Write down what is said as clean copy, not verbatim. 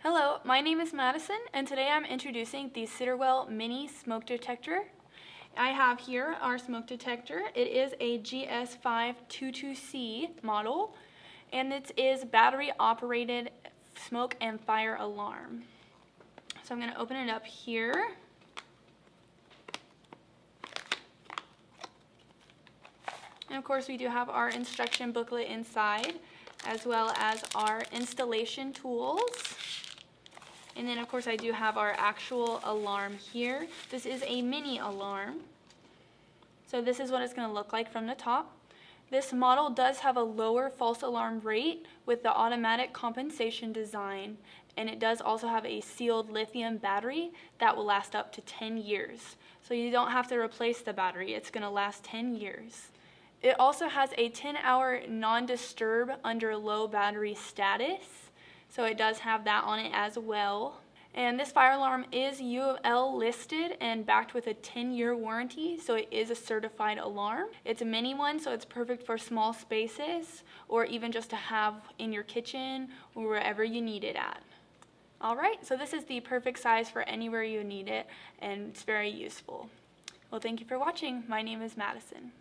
Hello, my name is Madison, and today I'm introducing the SITERWELL Mini Smoke Detector. I have here our smoke detector. It is a GS522C model, and it is battery-operated smoke and fire alarm. So I'm going to open it up here. And of course we do have our instruction booklet inside, as well as our installation tools. And then of course I do have our actual alarm here. This is a mini alarm. So this is what it's going to look like from the top. This model does have a lower false alarm rate with the automatic compensation design, and it does also have a sealed lithium battery that will last up to 10 years. So you don't have to replace the battery, it's going to last 10 years. It also has a 10-hour non-disturb under low battery status. So it does have that on it as well. And this fire alarm is U of L listed and backed with a 10-year warranty, so it is a certified alarm. It's a mini one, so it's perfect for small spaces or even just to have in your kitchen or wherever you need it at. Alright, so this is the perfect size for anywhere you need it, and it's very useful. Well, thank you for watching. My name is Madison.